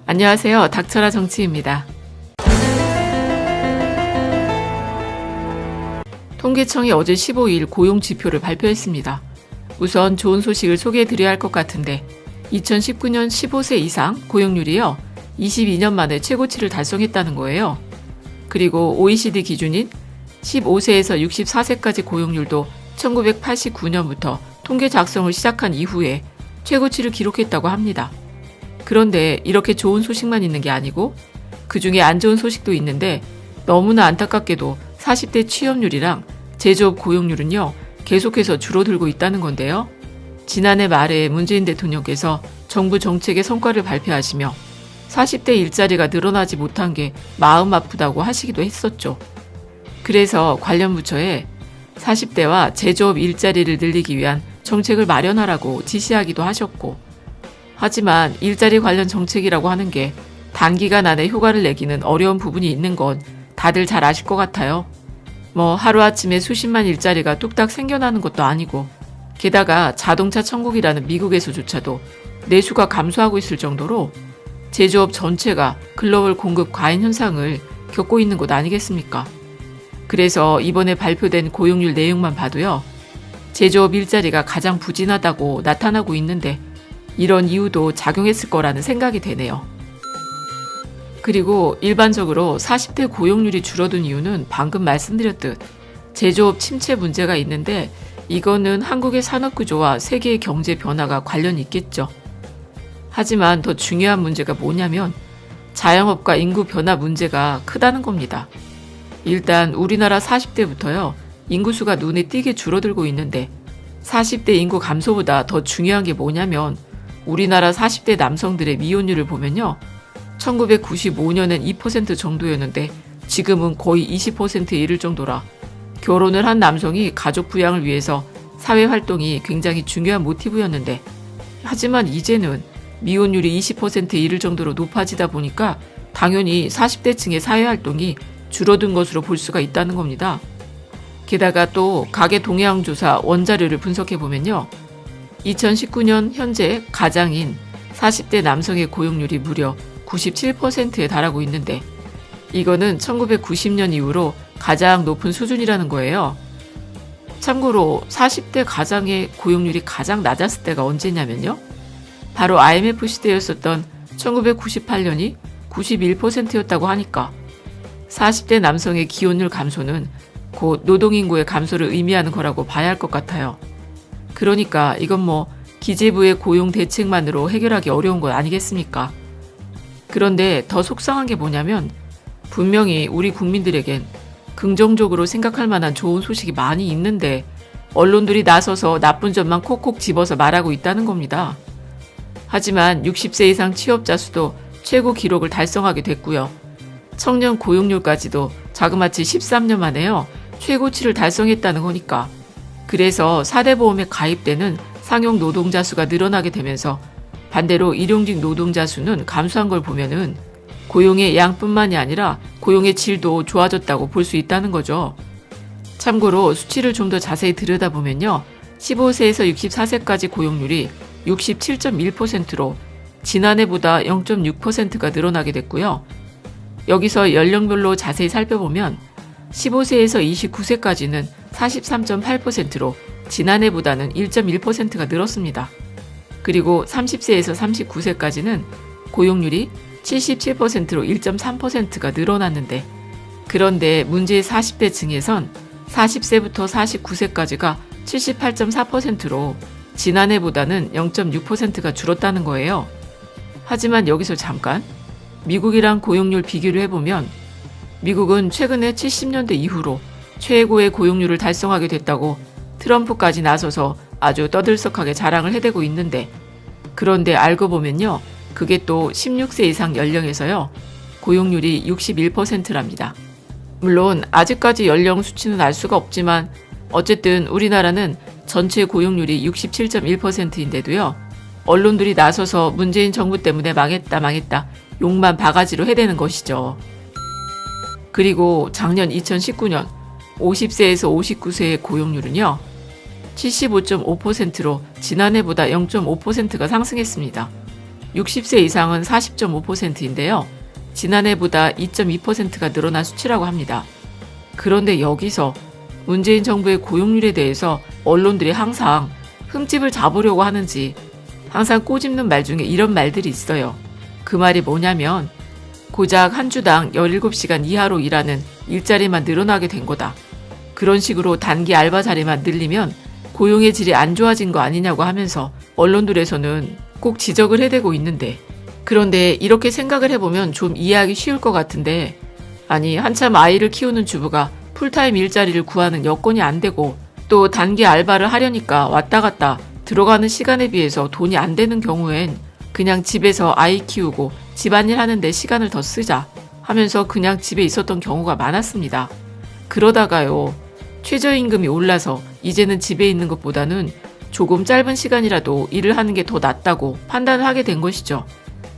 안녕하세요. 닥쳐라 정치입니다. 통계청이 어제 15일 고용지표를 발표했습니다. 우선 좋은 소식을 소개해드려야 할 것 같은데 2019년 15세 이상 고용률이요. 22년 만에 최고치를 달성했다는 거예요. 그리고 OECD 기준인 15세에서 64세까지 고용률도 1989년부터 통계 작성을 시작한 이후에 최고치를 기록했다고 합니다. 그런데 이렇게 좋은 소식만 있는 게 아니고 그중에 안 좋은 소식도 있는데 너무나 안타깝게도 40대 취업률이랑 제조업 고용률은요 계속해서 줄어들고 있다는 건데요. 지난해 말에 문재인 대통령께서 정부 정책의 성과를 발표하시며 40대 일자리가 늘어나지 못한 게 마음 아프다고 하시기도 했었죠. 그래서 관련 부처에 40대와 제조업 일자리를 늘리기 위한 정책을 마련하라고 지시하기도 하셨고, 하지만 일자리 관련 정책이라고 하는 게 단기간 안에 효과를 내기는 어려운 부분이 있는 건 다들 잘 아실 것 같아요. 하루아침에 수십만 일자리가 뚝딱 생겨나는 것도 아니고, 게다가 자동차 천국이라는 미국에서조차도 내수가 감소하고 있을 정도로 제조업 전체가 글로벌 공급 과잉 현상을 겪고 있는 것 아니겠습니까? 그래서 이번에 발표된 고용률 내용만 봐도요, 제조업 일자리가 가장 부진하다고 나타나고 있는데 이런 이유도 작용했을 거라는 생각이 되네요. 그리고 일반적으로 40대 고용률이 줄어든 이유는 방금 말씀드렸듯 제조업 침체 문제가 있는데 이거는 한국의 산업구조와 세계의 경제 변화가 관련이 있겠죠. 하지만 더 중요한 문제가 뭐냐면 자영업과 인구 변화 문제가 크다는 겁니다. 일단 우리나라 40대부터요. 인구수가 눈에 띄게 줄어들고 있는데 40대 인구 감소보다 더 중요한 게 뭐냐면 우리나라 40대 남성들의 미혼율을 보면요. 1995년엔 2% 정도였는데 지금은 거의 20%에 이를 정도라 결혼을 한 남성이 가족 부양을 위해서 사회활동이 굉장히 중요한 모티브였는데 하지만 이제는 미혼율이 20%에 이를 정도로 높아지다 보니까 당연히 40대층의 사회활동이 줄어든 것으로 볼 수가 있다는 겁니다. 게다가 또 가계 동향조사 원자료를 분석해보면요. 2019년 현재 가장인 40대 남성의 고용률이 무려 97%에 달하고 있는데 이거는 1990년 이후로 가장 높은 수준이라는 거예요. 참고로 40대 가장의 고용률이 가장 낮았을 때가 언제냐면요. 바로 IMF 시대였었던 1998년이 91%였다고 하니까 40대 남성의 기혼율 감소는 곧 노동인구의 감소를 의미하는 거라고 봐야 할 것 같아요. 그러니까 이건 기재부의 고용 대책만으로 해결하기 어려운 것 아니겠습니까? 그런데 더 속상한 게 뭐냐면 분명히 우리 국민들에겐 긍정적으로 생각할 만한 좋은 소식이 많이 있는데 언론들이 나서서 나쁜 점만 콕콕 집어서 말하고 있다는 겁니다. 하지만 60세 이상 취업자 수도 최고 기록을 달성하게 됐고요. 청년 고용률까지도 자그마치 13년 만에요. 최고치를 달성했다는 거니까. 그래서 4대 보험에 가입되는 상용 노동자 수가 늘어나게 되면서 반대로 일용직 노동자 수는 감소한 걸 보면은 고용의 양뿐만이 아니라 고용의 질도 좋아졌다고 볼 수 있다는 거죠. 참고로 수치를 좀 더 자세히 들여다보면요. 15세에서 64세까지 고용률이 67.1%로 지난해보다 0.6%가 늘어나게 됐고요. 여기서 연령별로 자세히 살펴보면 15세에서 29세까지는 43.8%로 지난해보다는 1.1%가 늘었습니다. 그리고 30세에서 39세까지는 고용률이 77%로 1.3%가 늘어났는데 그런데 문제의 40대 층에선 40세부터 49세까지가 78.4%로 지난해보다는 0.6%가 줄었다는 거예요. 하지만 여기서 잠깐 미국이랑 고용률 비교를 해보면 미국은 최근에 70년대 이후로 최고의 고용률을 달성하게 됐다고 트럼프까지 나서서 아주 떠들썩하게 자랑을 해대고 있는데 그런데 알고 보면요. 그게 또 16세 이상 연령에서요. 고용률이 61%랍니다. 물론 아직까지 연령 수치는 알 수가 없지만 어쨌든 우리나라는 전체 고용률이 67.1%인데도요. 언론들이 나서서 문재인 정부 때문에 망했다 욕만 바가지로 해대는 것이죠. 그리고 작년 2019년 50세에서 59세의 고용률은요. 75.5%로 지난해보다 0.5%가 상승했습니다. 60세 이상은 40.5%인데요. 지난해보다 2.2%가 늘어난 수치라고 합니다. 그런데 여기서 문재인 정부의 고용률에 대해서 언론들이 항상 흠집을 잡으려고 하는지 항상 꼬집는 말 중에 이런 말들이 있어요. 그 말이 뭐냐면 고작 한 주당 17시간 이하로 일하는 일자리만 늘어나게 된 거다. 그런 식으로 단기 알바 자리만 늘리면 고용의 질이 안 좋아진 거 아니냐고 하면서 언론들에서는 꼭 지적을 해대고 있는데, 그런데 이렇게 생각을 해보면 좀 이해하기 쉬울 것 같은데, 아니 한참 아이를 키우는 주부가 풀타임 일자리를 구하는 여건이 안 되고 또 단기 알바를 하려니까 왔다 갔다 들어가는 시간에 비해서 돈이 안 되는 경우엔 그냥 집에서 아이 키우고 집안일 하는데 시간을 더 쓰자 하면서 그냥 집에 있었던 경우가 많았습니다. 그러다가요, 최저임금이 올라서 이제는 집에 있는 것보다는 조금 짧은 시간이라도 일을 하는 게 더 낫다고 판단을 하게 된 것이죠.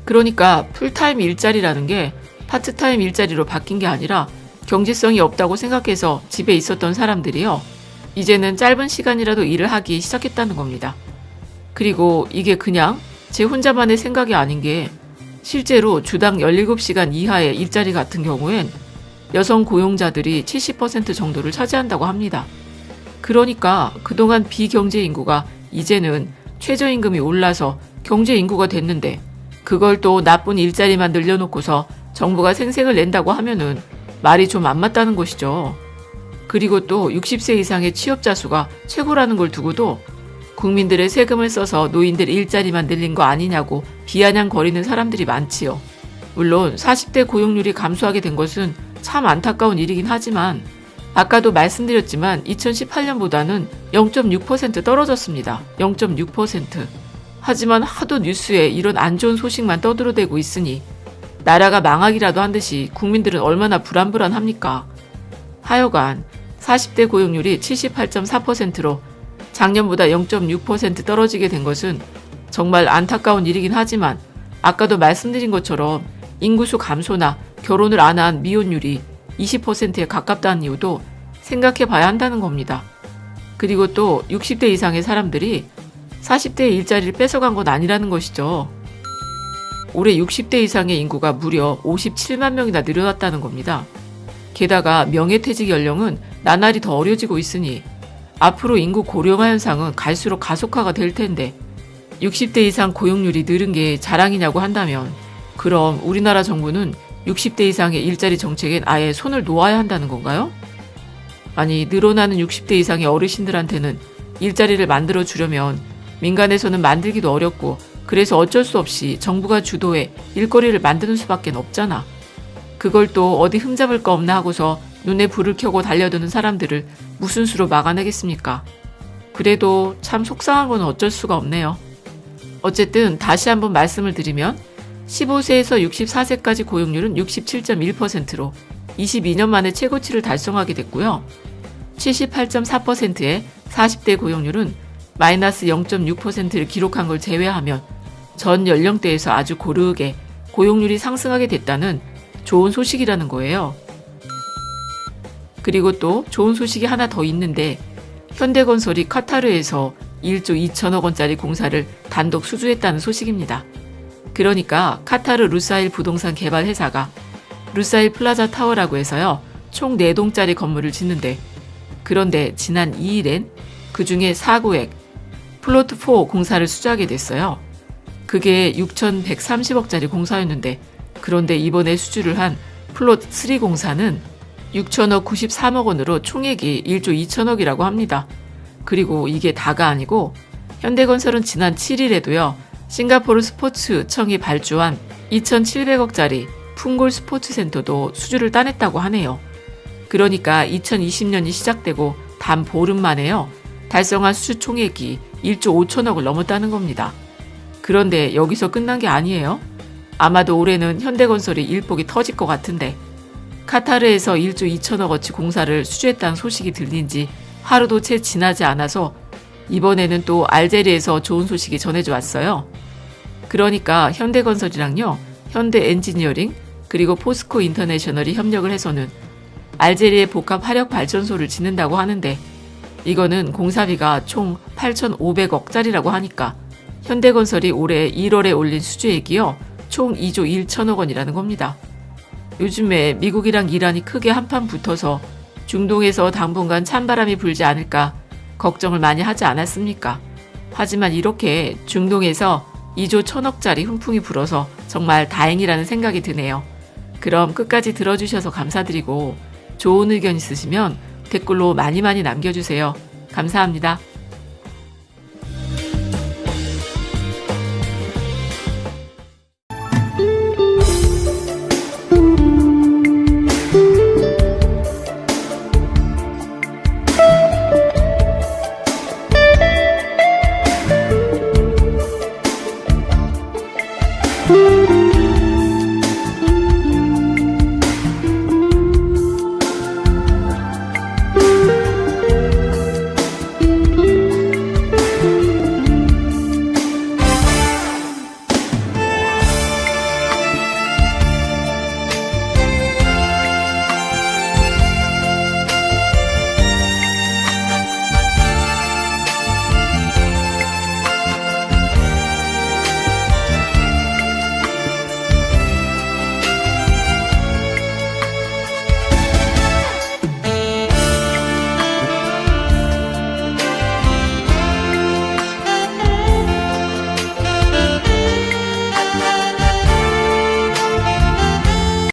그러니까 풀타임 일자리라는 게 파트타임 일자리로 바뀐 게 아니라 경제성이 없다고 생각해서 집에 있었던 사람들이요, 이제는 짧은 시간이라도 일을 하기 시작했다는 겁니다. 그리고 이게 그냥 제 혼자만의 생각이 아닌 게 실제로 주당 17시간 이하의 일자리 같은 경우엔 여성 고용자들이 70% 정도를 차지한다고 합니다. 그러니까 그동안 비경제 인구가 이제는 최저임금이 올라서 경제 인구가 됐는데 그걸 또 나쁜 일자리만 늘려놓고서 정부가 생색을 낸다고 하면은 말이 좀 안 맞다는 것이죠. 그리고 또 60세 이상의 취업자 수가 최고라는 걸 두고도 국민들의 세금을 써서 노인들 일자리만 늘린 거 아니냐고 비아냥거리는 사람들이 많지요. 물론 40대 고용률이 감소하게 된 것은 참 안타까운 일이긴 하지만 아까도 말씀드렸지만 2018년보다는 0.6% 떨어졌습니다. 0.6%. 하지만 하도 뉴스에 이런 안 좋은 소식만 떠들어대고 있으니 나라가 망하기라도 한 듯이 국민들은 얼마나 불안불안합니까? 하여간 40대 고용률이 78.4%로 작년보다 0.6% 떨어지게 된 것은 정말 안타까운 일이긴 하지만 아까도 말씀드린 것처럼 인구수 감소나 결혼을 안 한 미혼율이 20%에 가깝다는 이유도 생각해 봐야 한다는 겁니다. 그리고 또 60대 이상의 사람들이 40대의 일자리를 뺏어간 건 아니라는 것이죠. 올해 60대 이상의 인구가 무려 57만 명이나 늘어났다는 겁니다. 게다가 명예퇴직 연령은 나날이 더 어려지고 있으니 앞으로 인구 고령화 현상은 갈수록 가속화가 될 텐데 60대 이상 고용률이 늘은 게 자랑이냐고 한다면 그럼 우리나라 정부는 60대 이상의 일자리 정책엔 아예 손을 놓아야 한다는 건가요? 아니, 늘어나는 60대 이상의 어르신들한테는 일자리를 만들어 주려면 민간에서는 만들기도 어렵고 그래서 어쩔 수 없이 정부가 주도해 일거리를 만드는 수밖에 없잖아. 그걸 또 어디 흠잡을 거 없나 하고서 눈에 불을 켜고 달려드는 사람들을 무슨 수로 막아내겠습니까? 그래도 참 속상한 건 어쩔 수가 없네요. 어쨌든 다시 한번 말씀을 드리면 15세에서 64세까지 고용률은 67.1%로 22년 만에 최고치를 달성하게 됐고요. 78.4%의 40대 고용률은 마이너스 0.6%를 기록한 걸 제외하면 전 연령대에서 아주 고르게 고용률이 상승하게 됐다는 좋은 소식이라는 거예요. 그리고 또 좋은 소식이 하나 더 있는데 현대건설이 카타르에서 1조 2천억 원짜리 공사를 단독 수주했다는 소식입니다. 그러니까 카타르 루사일 부동산 개발 회사가 루사일 플라자 타워라고 해서요, 총 4동짜리 건물을 짓는데, 그런데 지난 2일엔 그 중에 4구획 플로트 4 공사를 수주하게 됐어요. 그게 6,130억짜리 공사였는데, 그런데 이번에 수주를 한 플롯 3 공사는 6천억 93억 원으로 총액이 1조 2천억이라고 합니다. 그리고 이게 다가 아니고 현대건설은 지난 7일에도요, 싱가포르 스포츠청이 발주한 2,700억짜리 풍골 스포츠센터도 수주를 따냈다고 하네요. 그러니까 2020년이 시작되고 단 보름 만에요, 달성한 수주 총액이 1조 5천억을 넘었다는 겁니다. 그런데 여기서 끝난 게 아니에요. 아마도 올해는 현대건설이 일복이 터질 것 같은데 카타르에서 1조 2천억어치 공사를 수주했다는 소식이 들린 지 하루도 채 지나지 않아서 이번에는 또 알제리에서 좋은 소식이 전해져 왔어요. 그러니까 현대건설이랑요, 현대엔지니어링 그리고 포스코 인터내셔널이 협력을 해서는 알제리의 복합 화력 발전소를 짓는다고 하는데 이거는 공사비가 총 8,500억짜리라고 하니까 현대건설이 올해 1월에 올린 수주액이요. 총 2조 1천억 원이라는 겁니다. 요즘에 미국이랑 이란이 크게 한판 붙어서 중동에서 당분간 찬바람이 불지 않을까 걱정을 많이 하지 않았습니까? 하지만 이렇게 중동에서 2조 1천억짜리 훈풍이 불어서 정말 다행이라는 생각이 드네요. 그럼 끝까지 들어주셔서 감사드리고 좋은 의견 있으시면 댓글로 많이 남겨주세요. 감사합니다.